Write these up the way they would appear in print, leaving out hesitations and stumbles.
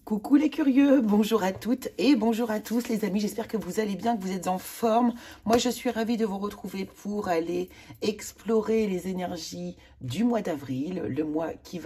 Coucou les curieux, bonjour à toutes et bonjour à tous les amis, j'espère que vous allez bien, que vous êtes en forme. Moi je suis ravie de vous retrouver pour aller explorer les énergies du mois d'avril, le mois qui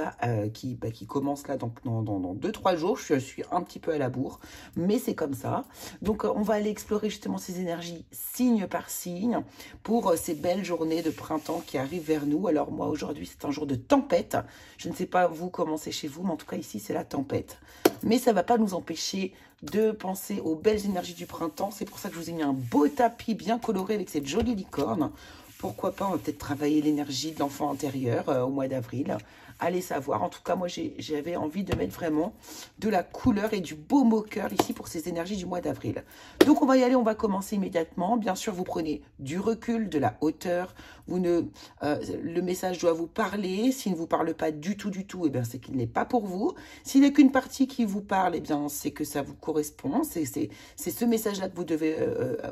commence là donc dans 2-3 jours. Je suis un petit peu à la bourre, mais c'est comme ça. Donc on va aller explorer justement ces énergies signe par signe pour ces belles journées de printemps qui arrivent vers nous. Alors moi aujourd'hui c'est un jour de tempête, je ne sais pas vous comment c'est chez vous, mais en tout cas ici c'est la tempête. Mais ça ne va pas nous empêcher de penser aux belles énergies du printemps. C'est pour ça que je vous ai mis un beau tapis bien coloré avec cette jolie licorne. Pourquoi pas, on va peut-être travailler l'énergie de l'enfant intérieur au mois d'avril. Allez savoir. En tout cas, moi, j'avais envie de mettre vraiment de la couleur et du beau moqueur ici pour ces énergies du mois d'avril. Donc, on va y aller. On va commencer immédiatement. Bien sûr, vous prenez du recul, de la hauteur. Le message doit vous parler. S'il ne vous parle pas du tout, eh bien, c'est qu'il n'est pas pour vous. S'il n'est qu'une partie qui vous parle, eh bien, c'est que ça vous correspond. C'est ce message-là que vous devez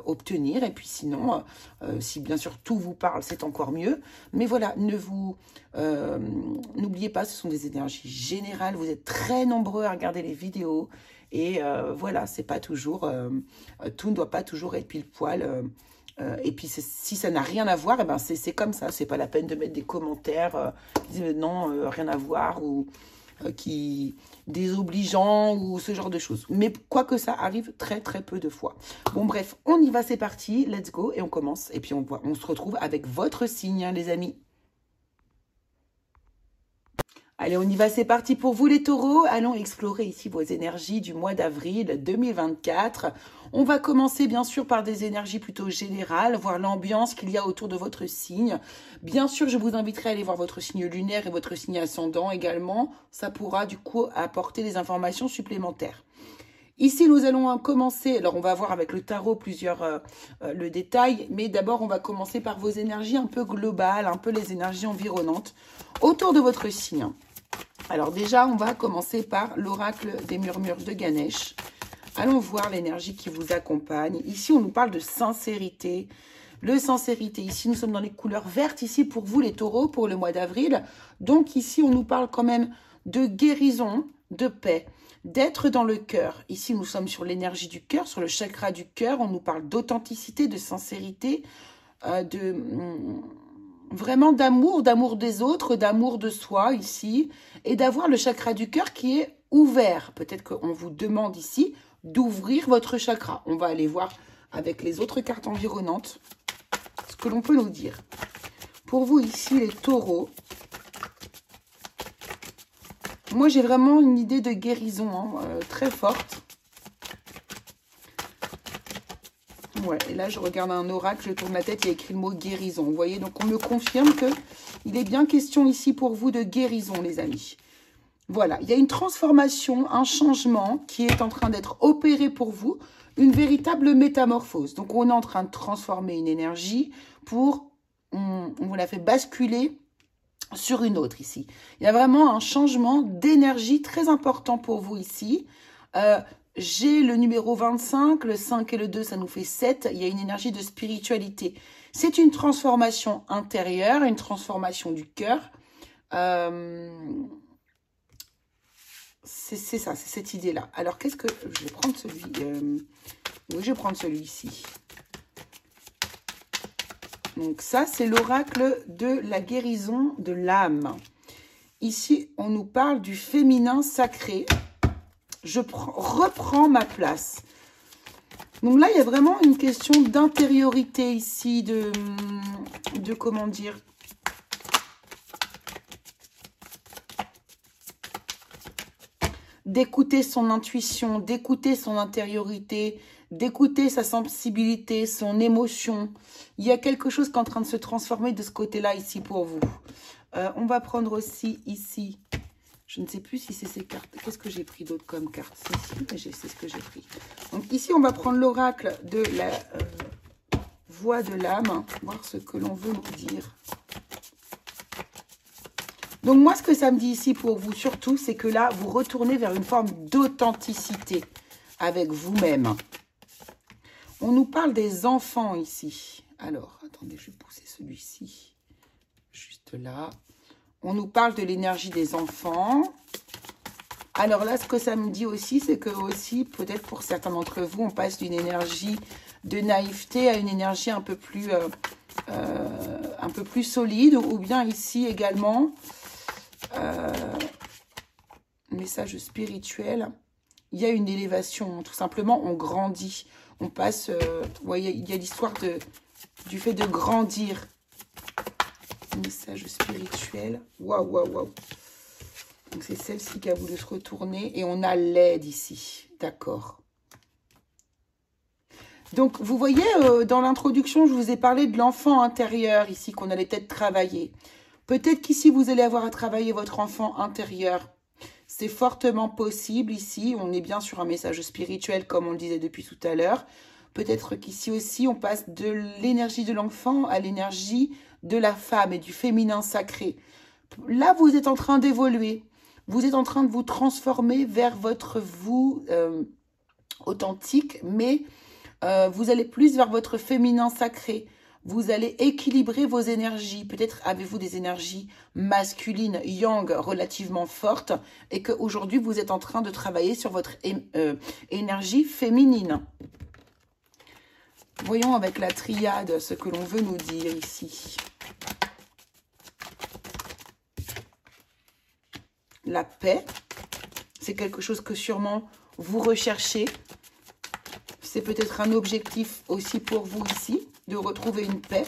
obtenir. Et puis sinon, si bien sûr tout vous parle, c'est encore mieux. Mais voilà, n'oubliez pas, ce sont des énergies générales. Vous êtes très nombreux à regarder les vidéos. Et voilà, c'est pas toujours, tout ne doit pas toujours être pile poil. Et puis si ça n'a rien à voir, eh ben c'est comme ça. C'est pas la peine de mettre des commentaires qui disent non, rien à voir ou qui désobligeants ou ce genre de choses. Mais quoique ça arrive très très peu de fois. Bon bref, on y va, c'est parti, let's go et on commence. Et puis on se retrouve avec votre signe, hein, les amis. Allez, on y va, c'est parti pour vous les taureaux. Allons explorer ici vos énergies du mois d'avril 2024. On va commencer bien sûr par des énergies plutôt générales, voir l'ambiance qu'il y a autour de votre signe. Bien sûr, je vous inviterai à aller voir votre signe lunaire et votre signe ascendant également. Ça pourra du coup apporter des informations supplémentaires. Ici, nous allons commencer, alors on va voir avec le tarot le détail, mais d'abord on va commencer par vos énergies un peu globales, un peu les énergies environnantes autour de votre signe. Alors déjà, on va commencer par l'oracle des murmures de Ganesh. Allons voir l'énergie qui vous accompagne. Ici, on nous parle de sincérité. Sincérité, ici, nous sommes dans les couleurs vertes, ici, pour vous, les taureaux, pour le mois d'avril. Donc, ici, on nous parle quand même de guérison, de paix, d'être dans le cœur. Ici, nous sommes sur l'énergie du cœur, sur le chakra du cœur. On nous parle d'authenticité, de sincérité, vraiment d'amour des autres, d'amour de soi ici, et d'avoir le chakra du cœur qui est ouvert. Peut-être qu'on vous demande ici d'ouvrir votre chakra. On va aller voir avec les autres cartes environnantes ce que l'on peut nous dire. Pour vous ici, les taureaux, moi j'ai vraiment une idée de guérison très forte. Ouais, et là, je regarde un oracle, je tourne la tête, il y a écrit le mot guérison. Vous voyez, donc on me confirme qu'il est bien question ici pour vous de guérison, les amis. Voilà, il y a une transformation, un changement qui est en train d'être opéré pour vous, une véritable métamorphose. Donc, on est en train de transformer une énergie on vous la fait basculer sur une autre ici. Il y a vraiment un changement d'énergie très important pour vous ici. J'ai le numéro 25, le 5 et le 2, ça nous fait 7. Il y a une énergie de spiritualité. C'est une transformation intérieure, une transformation du cœur. C'est ça, c'est cette idée-là. Alors, qu'est-ce que... Je vais prendre celui... oui, je vais prendre celui-ci. Donc, ça, c'est l'oracle de la guérison de l'âme. Ici, on nous parle du féminin sacré. Je reprends ma place. Donc là, il y a vraiment une question d'intériorité ici, de comment dire, d'écouter son intuition, d'écouter son intériorité, d'écouter sa sensibilité, son émotion. Il y a quelque chose qui est en train de se transformer de ce côté-là ici pour vous. On va prendre aussi ici... Je ne sais plus si c'est ces cartes. Qu'est-ce que j'ai pris d'autre comme carte? C'est ce que j'ai pris. Donc ici, on va prendre l'oracle de la voix de l'âme. Voir ce que l'on veut nous dire. Donc moi, ce que ça me dit ici pour vous, surtout, c'est que là, vous retournez vers une forme d'authenticité avec vous-même. On nous parle des enfants ici. Alors, attendez, je vais pousser celui-ci. Juste là. On nous parle de l'énergie des enfants. Alors là, ce que ça me dit aussi, c'est que aussi, peut-être pour certains d'entre vous, on passe d'une énergie de naïveté à une énergie un peu plus solide. Ou bien ici également, message spirituel, il y a une élévation. Tout simplement, on grandit. On passe, vous voyez, il y a l'histoire du fait de grandir. Message spirituel. Waouh, waouh, waouh. Donc, c'est celle-ci qui a voulu se retourner. Et on a l'aide ici. D'accord. Donc, vous voyez, dans l'introduction, je vous ai parlé de l'enfant intérieur ici, qu'on allait peut-être travailler. Peut-être qu'ici, vous allez avoir à travailler votre enfant intérieur. C'est fortement possible ici. On est bien sur un message spirituel, comme on le disait depuis tout à l'heure. Peut-être qu'ici aussi, on passe de l'énergie de l'enfant à l'énergie de la femme et du féminin sacré. Là, vous êtes en train d'évoluer. Vous êtes en train de vous transformer vers votre vous authentique, mais vous allez plus vers votre féminin sacré. Vous allez équilibrer vos énergies. Peut-être avez-vous des énergies masculines, yang, relativement fortes, et qu'aujourd'hui, vous êtes en train de travailler sur votre énergie féminine. Voyons avec la triade ce que l'on veut nous dire ici. La paix, c'est quelque chose que sûrement vous recherchez. C'est peut-être un objectif aussi pour vous ici, de retrouver une paix.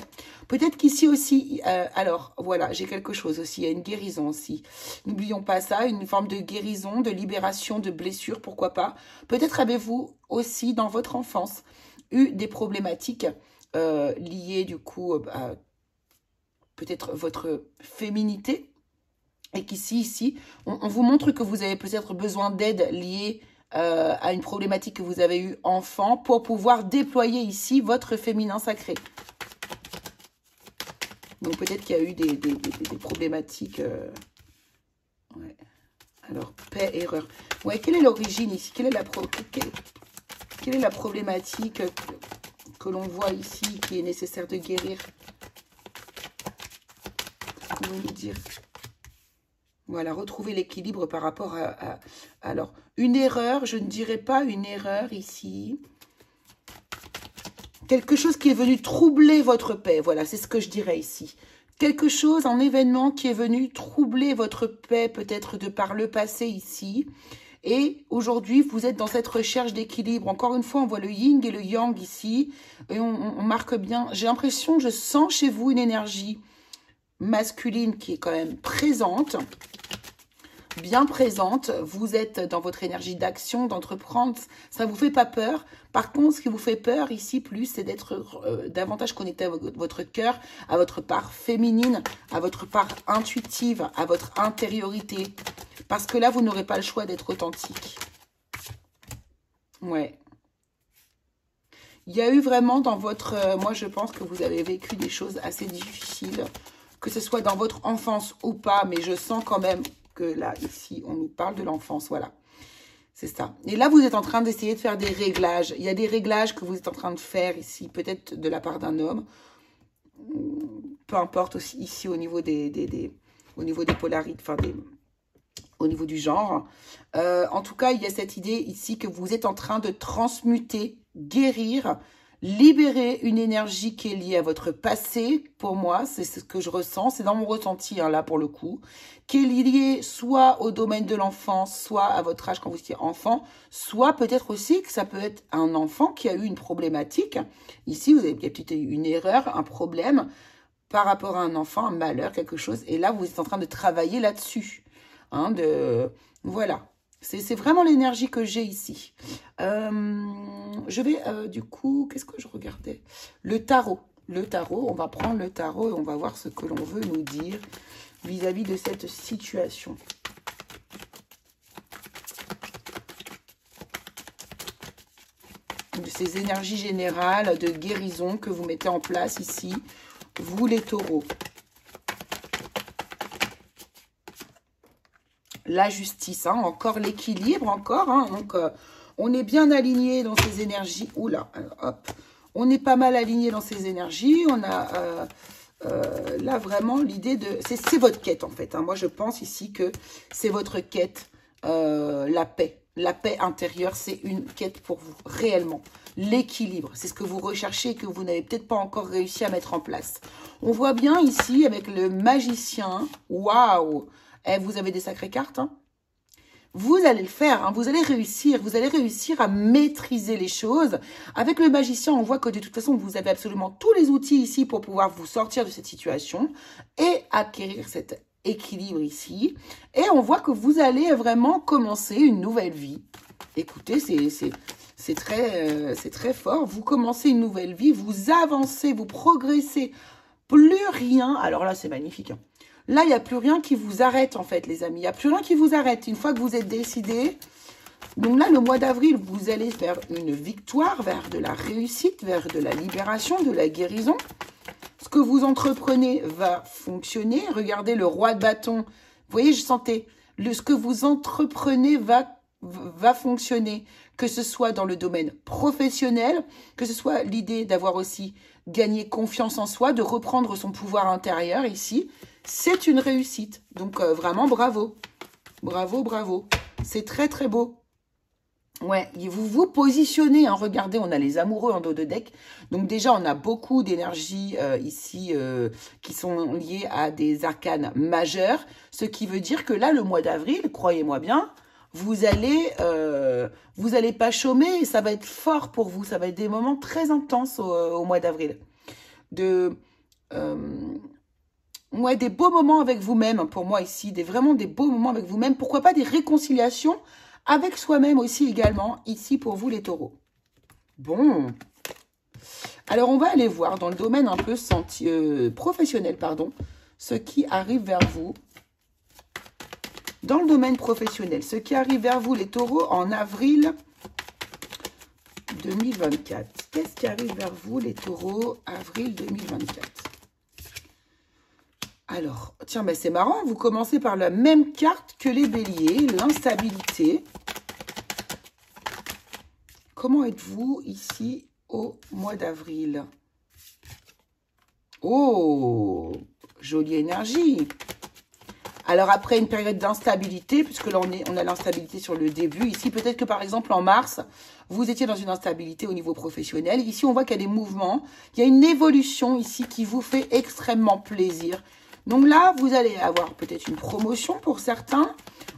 Peut-être qu'ici aussi, alors voilà, j'ai quelque chose aussi, il y a une guérison aussi. N'oublions pas ça, une forme de guérison, de libération de blessures, pourquoi pas. Peut-être avez-vous aussi dans votre enfance eu des problématiques liées du coup à peut-être votre féminité. Et qu'ici, on vous montre que vous avez peut-être besoin d'aide liée à une problématique que vous avez eue enfant pour pouvoir déployer ici votre féminin sacré. Donc peut-être qu'il y a eu des problématiques. Ouais. Alors, paix, erreur. Ouais, quelle est l'origine ici? Quelle est la problématique que l'on voit ici qui est nécessaire de guérir? Comment nous dire? Voilà, retrouver l'équilibre par rapport à... Alors, une erreur, je ne dirais pas une erreur ici. Quelque chose qui est venu troubler votre paix. Voilà, c'est ce que je dirais ici. Quelque chose, un événement qui est venu troubler votre paix, peut-être de par le passé ici. Et aujourd'hui, vous êtes dans cette recherche d'équilibre. Encore une fois, on voit le yin et le yang ici. Et on marque bien. J'ai l'impression, je sens chez vous une énergie masculine qui est quand même présente. Bien présente, vous êtes dans votre énergie d'action, d'entreprendre, ça ne vous fait pas peur. Par contre, ce qui vous fait peur ici plus, c'est d'être davantage connecté à votre cœur, à votre part féminine, à votre part intuitive, à votre intériorité. Parce que là, vous n'aurez pas le choix d'être authentique. Ouais. Il y a eu vraiment dans votre... moi, je pense que vous avez vécu des choses assez difficiles, que ce soit dans votre enfance ou pas, mais je sens quand même... que là, ici, on nous parle de l'enfance, voilà. C'est ça. Et là, vous êtes en train d'essayer de faire des réglages. Il y a des réglages que vous êtes en train de faire ici, peut-être de la part d'un homme. Peu importe aussi ici au niveau au niveau des polarités, enfin au niveau du genre. En tout cas, il y a cette idée ici que vous êtes en train de transmuter, guérir, libérer une énergie qui est liée à votre passé. Pour moi, c'est ce que je ressens. C'est dans mon ressenti, hein, là, pour le coup. Qui est liée soit au domaine de l'enfance, soit à votre âge quand vous étiez enfant, soit peut-être aussi que ça peut être un enfant qui a eu une problématique. Ici, vous avez peut-être eu une erreur, un problème par rapport à un enfant, un malheur, quelque chose. Et là, vous êtes en train de travailler là-dessus. Hein, voilà. C'est vraiment l'énergie que j'ai ici. Je vais, du coup, qu'est-ce que je regardais? Le tarot. Le tarot, on va prendre le tarot et on va voir ce que l'on veut nous dire vis-à-vis de cette situation. De ces énergies générales de guérison que vous mettez en place ici, vous les taureaux. La justice, hein, encore l'équilibre, encore. Hein, donc, on est bien aligné dans ces énergies. Oula, alors, hop. On est pas mal aligné dans ces énergies. On a là vraiment l'idée de... C'est votre quête, en fait. Hein. Moi, je pense ici que c'est votre quête la paix. La paix intérieure, c'est une quête pour vous, réellement. L'équilibre, c'est ce que vous recherchez et que vous n'avez peut-être pas encore réussi à mettre en place. On voit bien ici avec le magicien. Waouh! Eh, vous avez des sacrées cartes, hein? Vous allez le faire, hein, vous allez réussir à maîtriser les choses. Avec le magicien, on voit que de toute façon, vous avez absolument tous les outils ici pour pouvoir vous sortir de cette situation et acquérir cet équilibre ici. Et on voit que vous allez vraiment commencer une nouvelle vie. Écoutez, c'est très fort. Vous commencez une nouvelle vie, vous avancez, vous progressez. Plus rien, alors là, c'est magnifique, hein. Là, il n'y a plus rien qui vous arrête, en fait, les amis. Il n'y a plus rien qui vous arrête. Une fois que vous êtes décidé, donc là, le mois d'avril, vous allez faire une victoire vers de la réussite, vers de la libération, de la guérison. Ce que vous entreprenez va fonctionner. Regardez le roi de bâton. Vous voyez, je sentais, ce que vous entreprenez va fonctionner. Que ce soit dans le domaine professionnel, que ce soit l'idée d'avoir aussi gagné confiance en soi, de reprendre son pouvoir intérieur ici. C'est une réussite. Donc, vraiment, bravo. Bravo, bravo. C'est très, très beau. Ouais, vous vous positionnez. Hein. Regardez, on a les amoureux en dos de deck. Donc, déjà, on a beaucoup d'énergie ici qui sont liées à des arcanes majeures. Ce qui veut dire que là, le mois d'avril, croyez-moi bien, vous allez pas chômer. Et ça va être fort pour vous. Ça va être des moments très intenses au mois d'avril. Ouais, des beaux moments avec vous-même, pour moi ici, vraiment des beaux moments avec vous-même. Pourquoi pas des réconciliations avec soi-même aussi également, ici pour vous les taureaux. Bon, alors on va aller voir dans le domaine un peu professionnel, pardon, ce qui arrive vers vous. Dans le domaine professionnel, ce qui arrive vers vous les taureaux en avril 2024. Qu'est-ce qui arrive vers vous les taureaux avril 2024? Alors, tiens, ben c'est marrant, vous commencez par la même carte que les béliers, l'instabilité. Comment êtes-vous ici au mois d'avril? Oh, jolie énergie. Alors après une période d'instabilité, puisque là on a l'instabilité sur le début, ici peut-être que par exemple en mars, vous étiez dans une instabilité au niveau professionnel. Ici on voit qu'il y a des mouvements, il y a une évolution ici qui vous fait extrêmement plaisir. Donc là, vous allez avoir peut-être une promotion pour certains,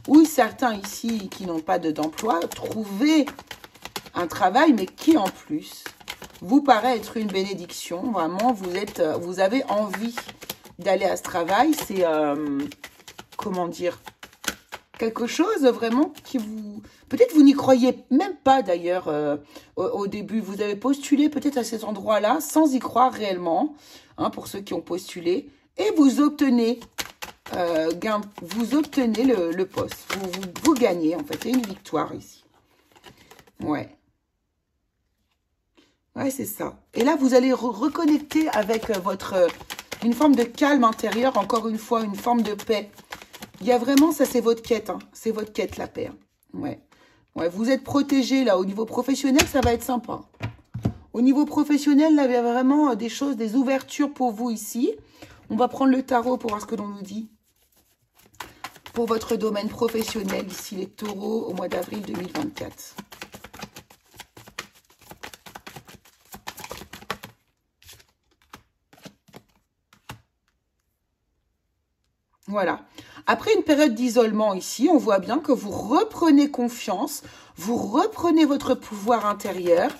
ou certains ici qui n'ont pas d'emploi, trouver un travail, mais qui en plus vous paraît être une bénédiction. Vraiment, vous avez envie d'aller à ce travail. C'est, comment dire, quelque chose vraiment qui vous... Peut-être vous n'y croyez même pas d'ailleurs au début. Vous avez postulé peut-être à cet endroit-là sans y croire réellement, hein, pour ceux qui ont postulé. Et vous obtenez, le poste. Vous gagnez, en fait. Il y a une victoire ici. Ouais. Ouais, c'est ça. Et là, vous allez reconnecter avec une forme de calme intérieur. Encore une fois, une forme de paix. Il y a vraiment, ça c'est votre quête. Hein. C'est votre quête, la paix. Hein. Ouais. Ouais. Vous êtes protégé, là, au niveau professionnel, ça va être sympa. Au niveau professionnel, là, il y a vraiment des choses, des ouvertures pour vous ici. On va prendre le tarot pour voir ce que l'on nous dit. Pour votre domaine professionnel, ici les taureaux, au mois d'avril 2024. Voilà. Après une période d'isolement ici, on voit bien que vous reprenez confiance, vous reprenez votre pouvoir intérieur.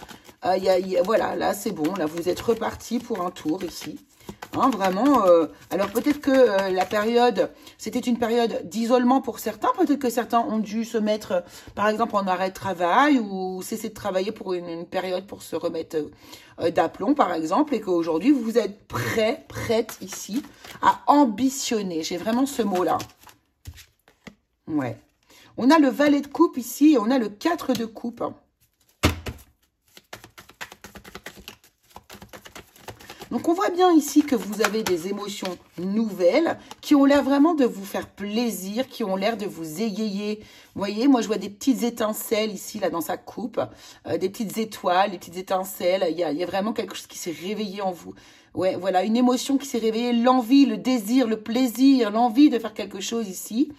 Voilà, là c'est bon, là vous êtes reparti pour un tour ici. Hein, vraiment, alors peut-être que la période, c'était une période d'isolement pour certains. Peut-être que certains ont dû se mettre, par exemple, en arrêt de travail ou cesser de travailler pour une période pour se remettre d'aplomb, par exemple. Et qu'aujourd'hui, vous êtes prête ici à ambitionner. J'ai vraiment ce mot-là. Ouais. On a le valet de coupe ici et on a le 4 de coupe. Donc, on voit bien ici que vous avez des émotions nouvelles qui ont l'air vraiment de vous faire plaisir, qui ont l'air de vous égayer. Vous voyez, moi, je vois des petites étincelles ici, là, dans sa coupe, des petites étoiles, des petites étincelles. Il y a vraiment quelque chose qui s'est réveillé en vous. Ouais, voilà, une émotion qui s'est réveillée, l'envie, le désir, le plaisir, l'envie de faire quelque chose ici.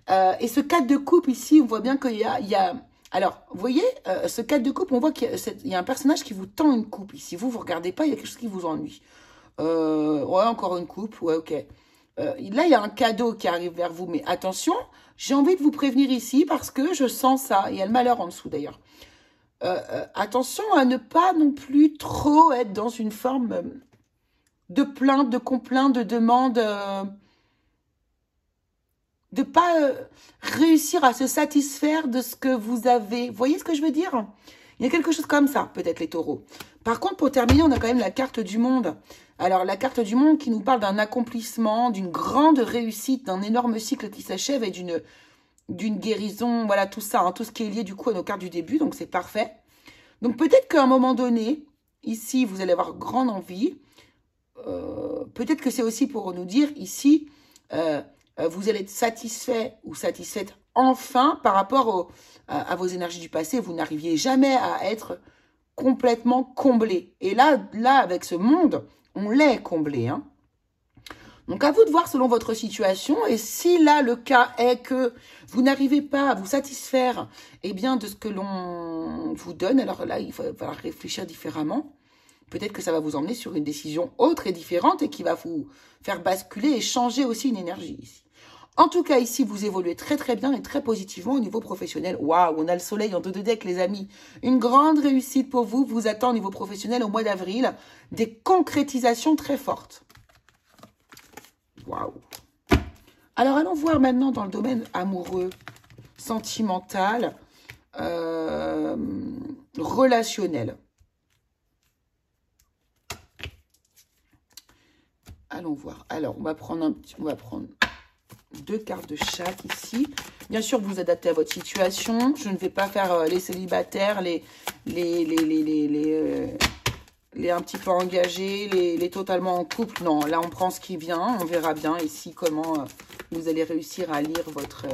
Et ce 4 de coupe ici, on voit bien qu'il y a... Alors, vous voyez, ce 4 de coupe, on voit qu'il y a un personnage qui vous tend une coupe ici. Vous regardez pas, il y a quelque chose qui vous ennuie. Ouais, encore une coupe, ouais, ok. Là, il y a un cadeau qui arrive vers vous, mais attention, j'ai envie de vous prévenir ici parce que je sens ça. Il y a le malheur en dessous, d'ailleurs. Attention à ne pas non plus trop être dans une forme de plainte, de complainte, de demande... de pas réussir à se satisfaire de ce que vous avez. Vous voyez ce que je veux dire? Il y a quelque chose comme ça, peut-être les taureaux. Par contre, pour terminer, on a quand même la carte du monde. Alors, la carte du monde qui nous parle d'un accomplissement, d'une grande réussite, d'un énorme cycle qui s'achève et d'une guérison, voilà, tout ça, hein, tout ce qui est lié du coup à nos cartes du début, donc c'est parfait. Donc, peut-être qu'à un moment donné, ici, vous allez avoir grande envie. Peut-être que c'est aussi pour nous dire, ici... vous allez être satisfait ou satisfaite enfin par rapport à vos énergies du passé. Vous n'arriviez jamais à être complètement comblé. Et là, avec ce monde, on l'est comblé. Hein. Donc, à vous de voir selon votre situation. Et si là, le cas est que vous n'arrivez pas à vous satisfaire bien, de ce que l'on vous donne, alors là, il va falloir réfléchir différemment. Peut-être que ça va vous emmener sur une décision autre et différente et qui va vous faire basculer et changer aussi une énergie ici. En tout cas, ici, vous évoluez très très bien et très positivement au niveau professionnel. Waouh, on a le soleil en 2 de deck, les amis. Une grande réussite pour vous. Vous attend au niveau professionnel au mois d'avril. Des concrétisations très fortes. Waouh. Alors, allons voir maintenant dans le domaine amoureux, sentimental, relationnel. Allons voir. Alors, on va prendre 2 cartes de chaque ici. Bien sûr, vous adaptez à votre situation. Je ne vais pas faire les célibataires, les un petit peu engagés, les totalement en couple. Non, là, on prend ce qui vient. On verra bien ici comment vous allez réussir à lire votre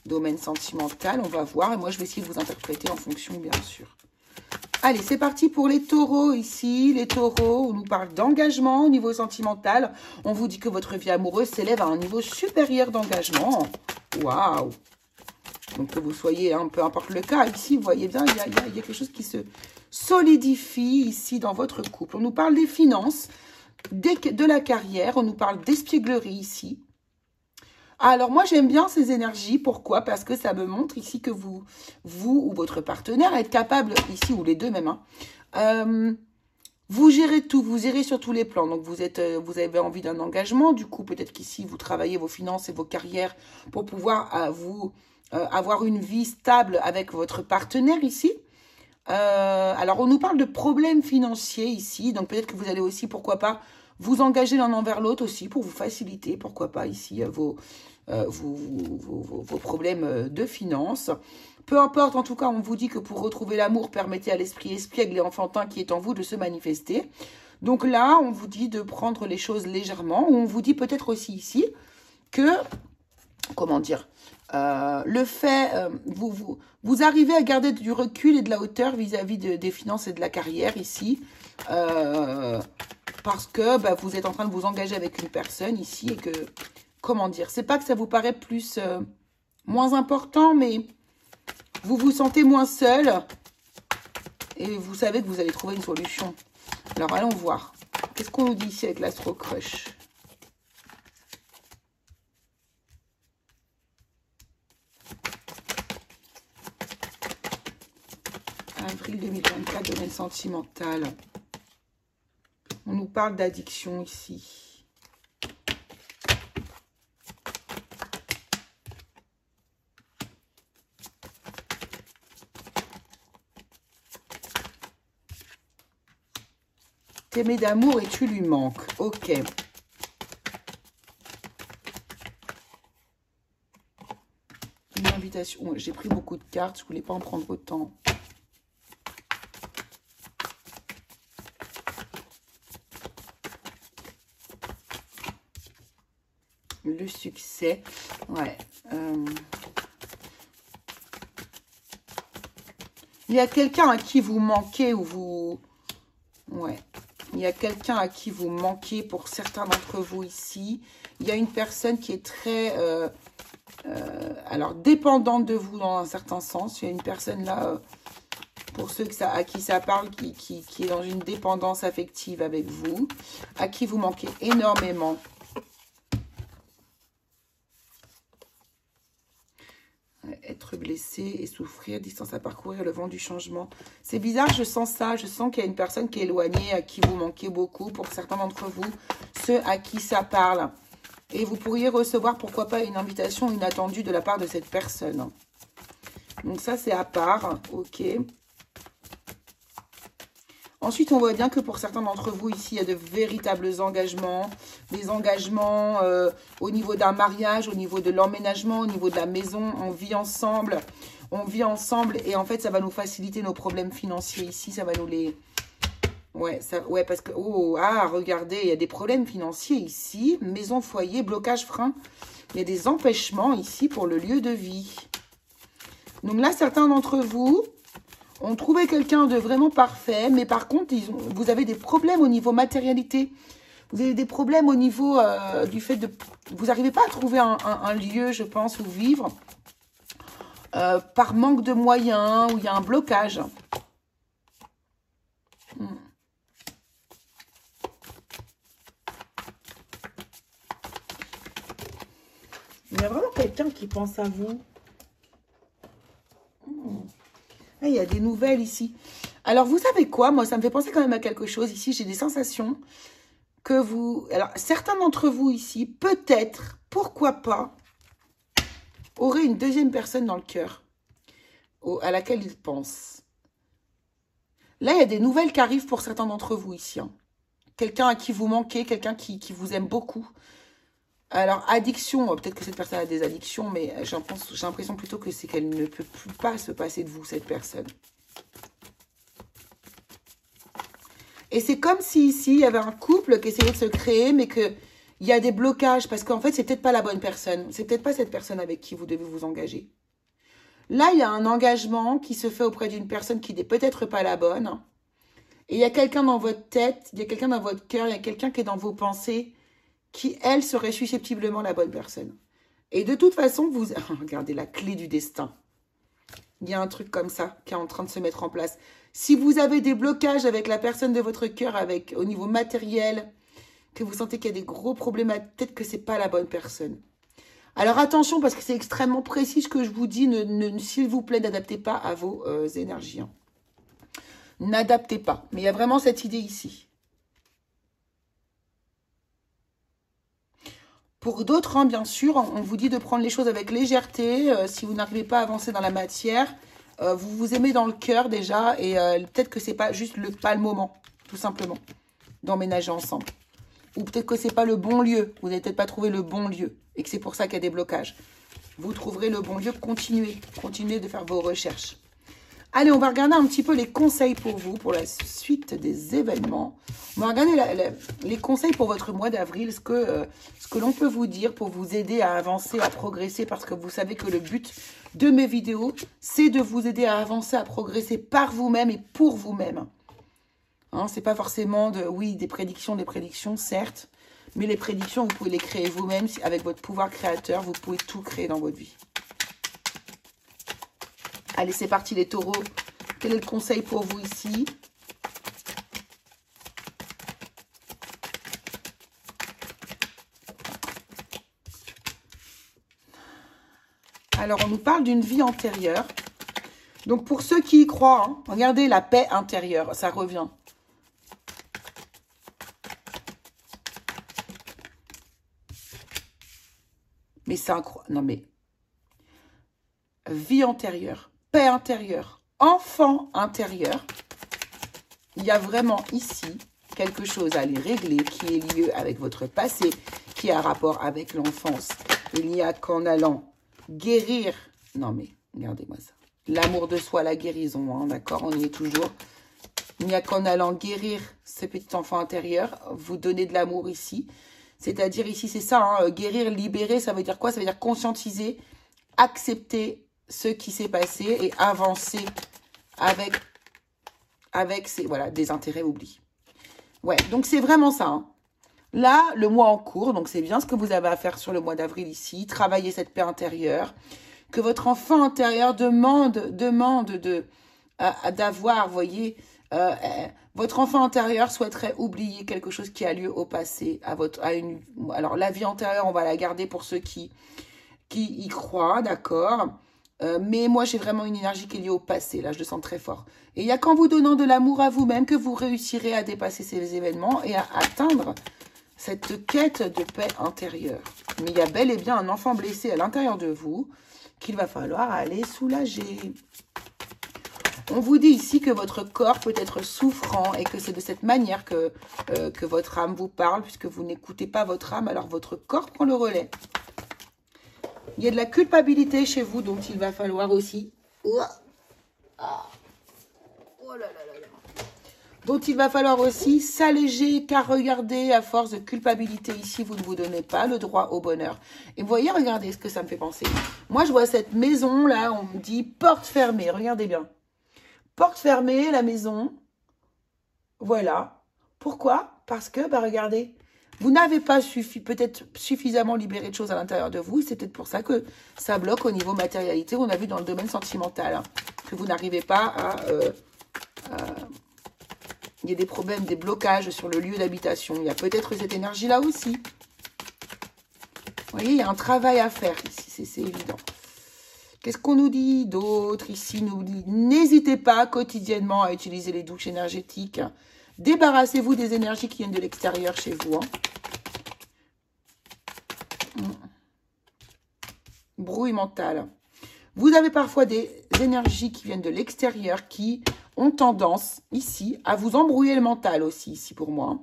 domaine sentimental. On va voir. Et moi, je vais essayer de vous interpréter en fonction, bien sûr. Allez, c'est parti pour les taureaux ici. Les taureaux, on nous parle d'engagement au niveau sentimental. On vous dit que votre vie amoureuse s'élève à un niveau supérieur d'engagement. Waouh! Donc, que vous soyez, peu importe le cas, ici, vous voyez bien, il y a quelque chose qui se solidifie ici dans votre couple. On nous parle des finances, de la carrière. On nous parle d'espièglerie ici. Alors, moi, j'aime bien ces énergies. Pourquoi? Parce que ça me montre ici que vous ou votre partenaire êtes capable, ici, ou les deux même, vous gérez tout, vous gérez sur tous les plans. Donc, vous avez envie d'un engagement. Du coup, peut-être qu'ici, vous travaillez vos finances et vos carrières pour pouvoir avoir une vie stable avec votre partenaire ici. Alors, on nous parle de problèmes financiers ici. Donc, peut-être que vous allez aussi, pourquoi pas, vous engager l'un envers l'autre aussi pour vous faciliter, pourquoi pas, ici, vos problèmes de finances. Peu importe, en tout cas, on vous dit que pour retrouver l'amour, permettez à l'esprit espiègle et enfantin qui est en vous de se manifester. Donc là, on vous dit de prendre les choses légèrement. Ou on vous dit peut-être aussi ici que, comment dire, le fait, vous arrivez à garder du recul et de la hauteur vis-à-vis des finances et de la carrière ici. Parce que vous êtes en train de vous engager avec une personne ici et que, comment dire, c'est pas que ça vous paraît plus, moins important, mais vous vous sentez moins seul et vous savez que vous allez trouver une solution. Alors, allons voir. Qu'est-ce qu'on nous dit ici avec l'Astro Crush? Avril 2024, domaine sentimental. On nous parle d'addiction ici. T'aimer d'amour et tu lui manques. Ok. Une invitation. J'ai pris beaucoup de cartes. Je voulais pas en prendre autant. Le succès. Ouais. Il y a quelqu'un à qui vous manquez ou vous... Ouais. Il y a quelqu'un à qui vous manquez pour certains d'entre vous ici. Il y a une personne qui est très Alors, dépendante de vous dans un certain sens. Il y a une personne là, pour ceux à qui ça parle, qui est dans une dépendance affective avec vous, à qui vous manquez énormément. Être blessé et souffrir, distance à parcourir, le vent du changement. C'est bizarre, je sens ça. Je sens qu'il y a une personne qui est éloignée, à qui vous manquez beaucoup. Pour certains d'entre vous, ceux à qui ça parle. Et vous pourriez recevoir, pourquoi pas, une invitation inattendue de la part de cette personne. Donc ça, c'est à part. Ok. Ensuite, on voit bien que pour certains d'entre vous, ici, il y a de véritables engagements. Des engagements au niveau d'un mariage, au niveau de l'emménagement, au niveau de la maison. On vit ensemble. On vit ensemble et en fait, ça va nous faciliter nos problèmes financiers ici. Ça va nous les... Ouais, parce que... Oh, ah, regardez, il y a des problèmes financiers ici. Maison, foyer, blocage, frein. Il y a des empêchements ici pour le lieu de vie. Donc là, certains d'entre vous ont trouvé quelqu'un de vraiment parfait. Mais par contre, vous avez des problèmes au niveau matérialité. Vous avez des problèmes au niveau du fait de... Vous n'arrivez pas à trouver un lieu, je pense, où vivre. Par manque de moyens, où il y a un blocage. Il y a vraiment quelqu'un qui pense à vous. Ah, il y a des nouvelles ici. Alors, vous savez quoi? Moi, ça me fait penser quand même à quelque chose. Ici, j'ai des sensations que vous... Alors, certains d'entre vous ici, peut-être, pourquoi pas, auraient une deuxième personne dans le cœur à laquelle ils pensent. Là, il y a des nouvelles qui arrivent pour certains d'entre vous ici. Hein. Quelqu'un à qui vous manquez, quelqu'un qui vous aime beaucoup. Alors, addiction, peut-être que cette personne a des addictions, mais j'ai l'impression plutôt que c'est qu'elle ne peut plus pas se passer de vous, cette personne. Et c'est comme si ici, il y avait un couple qui essayait de se créer, mais qu'il y a des blocages, parce qu'en fait, c'est peut-être pas la bonne personne. C'est peut-être pas cette personne avec qui vous devez vous engager. Là, il y a un engagement qui se fait auprès d'une personne qui n'est peut-être pas la bonne. Et il y a quelqu'un dans votre tête, il y a quelqu'un dans votre cœur, il y a quelqu'un qui est dans vos pensées, qui, elle, serait susceptiblement la bonne personne. Et de toute façon, vous... Regardez la clé du destin. Il y a un truc comme ça qui est en train de se mettre en place. Si vous avez des blocages avec la personne de votre cœur, au niveau matériel, que vous sentez qu'il y a des gros problèmes, peut-être que ce n'est pas la bonne personne. Alors attention, parce que c'est extrêmement précis ce que je vous dis. S'il vous plaît, n'adaptez pas à vos énergies. Hein. N'adaptez pas. Mais il y a vraiment cette idée ici. Pour d'autres, hein, bien sûr, on vous dit de prendre les choses avec légèreté. Si vous n'arrivez pas à avancer dans la matière, vous vous aimez dans le cœur déjà. Et peut-être que c'est pas juste pas le moment, tout simplement, d'emménager ensemble. Ou peut-être que c'est pas le bon lieu. Vous n'avez peut-être pas trouvé le bon lieu. Et que c'est pour ça qu'il y a des blocages. Vous trouverez le bon lieu. Continuez de faire vos recherches. Allez, on va regarder un petit peu les conseils pour vous, pour la suite des événements. On va regarder les conseils pour votre mois d'avril, ce que l'on peut vous dire pour vous aider à avancer, à progresser, parce que vous savez que le but de mes vidéos, c'est de vous aider à avancer, à progresser par vous-même et pour vous-même. Hein, c'est pas forcément des prédictions, certes, mais les prédictions, vous pouvez les créer vous-même avec votre pouvoir créateur, vous pouvez tout créer dans votre vie. Allez, c'est parti les taureaux. Quel est le conseil pour vous ici? Alors, on nous parle d'une vie antérieure. Donc, pour ceux qui y croient, hein, regardez la paix intérieure, ça revient. Mais c'est incroyable. Non, mais vie antérieure. Paix intérieure, enfant intérieur, il y a vraiment ici quelque chose à aller régler qui est lié avec votre passé, qui a rapport avec l'enfance. Il n'y a qu'en allant guérir, non mais regardez-moi ça, l'amour de soi, la guérison, hein, d'accord, on y est toujours. Il n'y a qu'en allant guérir ce petit enfant intérieur, vous donner de l'amour ici. C'est-à-dire ici, c'est ça, hein, guérir, libérer, ça veut dire quoi? Ça veut dire conscientiser, accepter ce qui s'est passé et avancer avec des intérêts oubliés. Ouais, donc c'est vraiment ça. Hein. Là, le mois en cours, donc c'est bien ce que vous avez à faire sur le mois d'avril ici. Travailler cette paix intérieure. Que votre enfant intérieur demande d'avoir, vous voyez, votre enfant intérieur souhaiterait oublier quelque chose qui a lieu au passé. Alors, la vie antérieure, on va la garder pour ceux qui y croient, d'accord. Mais moi, j'ai vraiment une énergie qui est liée au passé. Là, je le sens très fort. Et il n'y a qu'en vous donnant de l'amour à vous-même que vous réussirez à dépasser ces événements et à atteindre cette quête de paix intérieure. Mais il y a bel et bien un enfant blessé à l'intérieur de vous qu'il va falloir aller soulager. On vous dit ici que votre corps peut être souffrant et que c'est de cette manière que votre âme vous parle, puisque vous n'écoutez pas votre âme, alors votre corps prend le relais. Il y a de la culpabilité chez vous dont il va falloir aussi... dont il va falloir aussi s'alléger, car regardez, à force de culpabilité ici, vous ne vous donnez pas le droit au bonheur. Et vous voyez, regardez ce que ça me fait penser. Moi, je vois cette maison, là, on me dit porte fermée, regardez bien. Porte fermée, la maison, voilà. Pourquoi? Parce que, bah regardez, vous n'avez pas peut-être suffisamment libéré de choses à l'intérieur de vous. C'est peut-être pour ça que ça bloque au niveau matérialité. On a vu dans le domaine sentimental, hein, que vous n'arrivez pas à... il y a des problèmes, des blocages sur le lieu d'habitation. Il y a peut-être cette énergie-là aussi. Vous voyez, il y a un travail à faire ici, c'est évident. Qu'est-ce qu'on nous dit d'autre ici? Nous dit, n'hésitez pas quotidiennement à utiliser les douches énergétiques. Débarrassez-vous des énergies qui viennent de l'extérieur chez vous. Brouille mentale. Vous avez parfois des énergies qui viennent de l'extérieur qui ont tendance, ici, à vous embrouiller le mental aussi, ici, pour moi.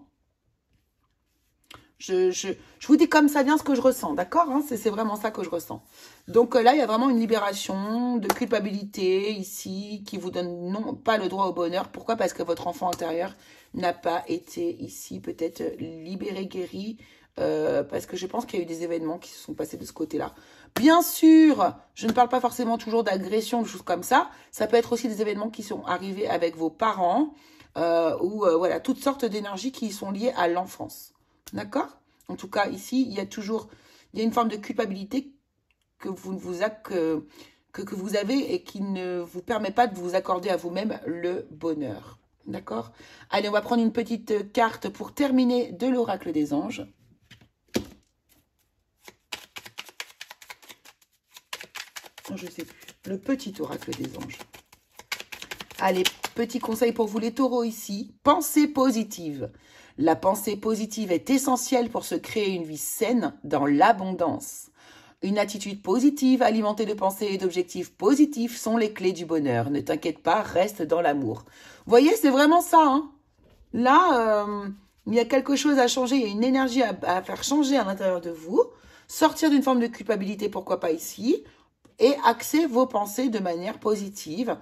Je vous dis comme ça vient ce que je ressens, d'accord, hein? C'est vraiment ça que je ressens. Donc là, il y a vraiment une libération de culpabilité ici qui vous donne non pas le droit au bonheur. Pourquoi? Parce que votre enfant intérieur n'a pas été ici peut-être libéré, guéri, parce que je pense qu'il y a eu des événements qui se sont passés de ce côté-là. Bien sûr, je ne parle pas forcément toujours d'agression, de choses comme ça. Ça peut être aussi des événements qui sont arrivés avec vos parents ou voilà, toutes sortes d'énergies qui sont liées à l'enfance. D'accord? En tout cas, ici, il y a une forme de culpabilité que vous avez et qui ne vous permet pas de vous accorder à vous-même le bonheur. D'accord? Allez, on va prendre une petite carte pour terminer de l'oracle des anges. Je ne sais plus. Le petit oracle des anges. Allez, petit conseil pour vous les taureaux ici. Pensée positive. La pensée positive est essentielle pour se créer une vie saine dans l'abondance. Une attitude positive, alimentée de pensées et d'objectifs positifs sont les clés du bonheur. Ne t'inquiète pas, reste dans l'amour. Vous voyez, c'est vraiment ça. Hein. Là, il y a quelque chose à changer. Il y a une énergie à faire changer à l'intérieur de vous. Sortir d'une forme de culpabilité, pourquoi pas ici. Et axer vos pensées de manière positive.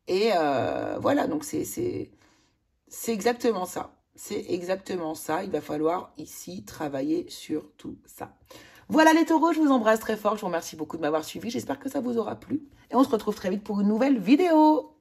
Et voilà, donc c'est exactement ça. C'est exactement ça. Il va falloir ici travailler sur tout ça. Voilà les taureaux, je vous embrasse très fort. Je vous remercie beaucoup de m'avoir suivi. J'espère que ça vous aura plu. Et on se retrouve très vite pour une nouvelle vidéo.